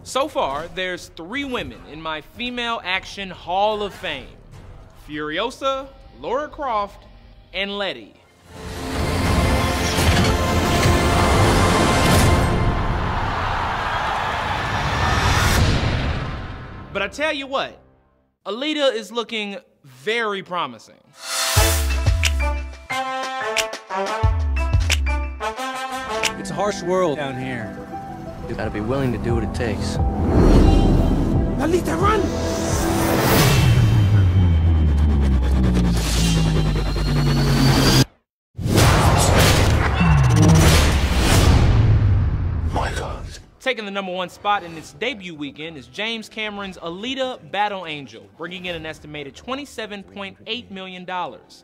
So far, there's 3 women in my female action Hall of Fame: Furiosa, Lara Croft, and Letty. But I tell you what, Alita is looking very promising. It's a harsh world down here. You gotta be willing to do what it takes. Alita, run! My God. Taking the #1 spot in its debut weekend is James Cameron's Alita: Battle Angel, bringing in an estimated $27.8 million.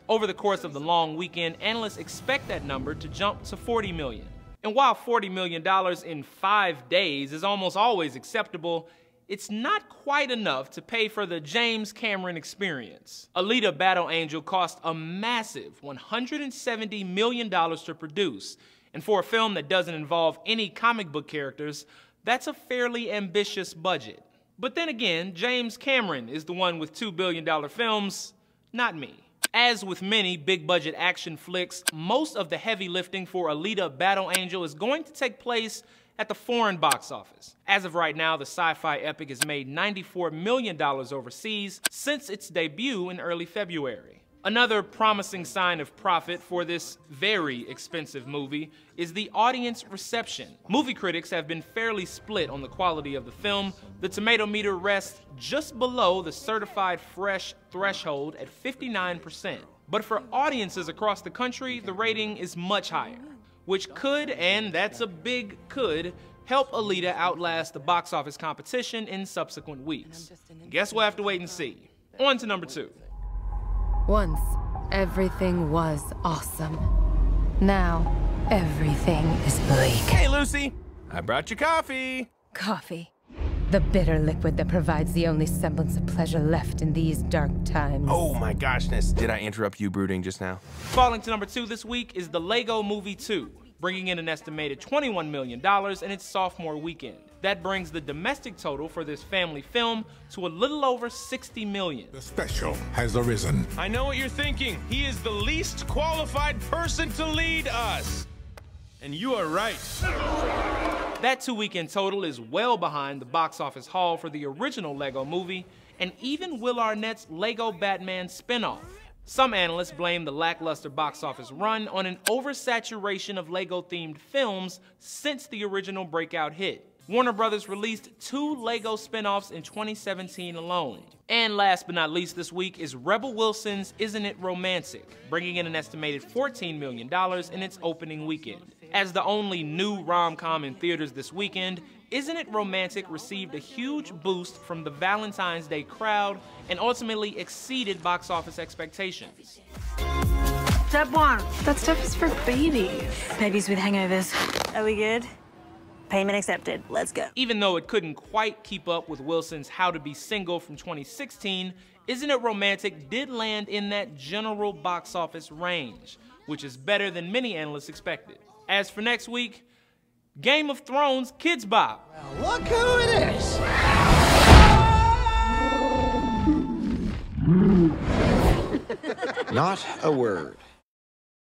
Over the course of the long weekend, analysts expect that number to jump to $40 million. And while $40 million in 5 days is almost always acceptable, it's not quite enough to pay for the James Cameron experience. Alita: Battle Angel cost a massive $170 million to produce, and for a film that doesn't involve any comic book characters, that's a fairly ambitious budget. But then again, James Cameron is the one with $2 billion films, not me. As with many big-budget action flicks, most of the heavy lifting for Alita: Battle Angel is going to take place at the foreign box office. As of right now, the sci-fi epic has made $94 million overseas since its debut in early February. Another promising sign of profit for this very expensive movie is the audience reception. Movie critics have been fairly split on the quality of the film. The tomato meter rests just below the certified fresh threshold at 59%. But for audiences across the country, the rating is much higher, which could, and that's a big could, help Alita outlast the box office competition in subsequent weeks. Guess we'll have to wait and see. On to #2. Once, everything was awesome. Now, everything is bleak. Hey, Lucy, I brought you coffee. Coffee. The bitter liquid that provides the only semblance of pleasure left in these dark times. Oh my goshness, did I interrupt you brooding just now? Falling to #2 this week is The Lego Movie 2, bringing in an estimated $21 million in its sophomore weekend. That brings the domestic total for this family film to a little over $60 million. The special has arisen. I know what you're thinking. He is the least qualified person to lead us. And you are right. That 2-weekend total is well behind the box office haul for the original Lego Movie, and even Will Arnett's Lego Batman spinoff. Some analysts blame the lackluster box office run on an oversaturation of Lego-themed films since the original breakout hit. Warner Brothers released 2 Lego spin-offs in 2017 alone. And last but not least this week is Rebel Wilson's Isn't It Romantic, bringing in an estimated $14 million in its opening weekend. As the only new rom-com in theaters this weekend, Isn't It Romantic received a huge boost from the Valentine's Day crowd and ultimately exceeded box office expectations. Step 1. That stuff is for babies. Babies with hangovers. Are we good? Payment accepted. Let's go. Even though it couldn't quite keep up with Wilson's How to Be Single from 2016, Isn't It Romantic did land in that general box office range, which is better than many analysts expected. As for next week, Game of Thrones Kids Bop. Well, look who it is! Not a word.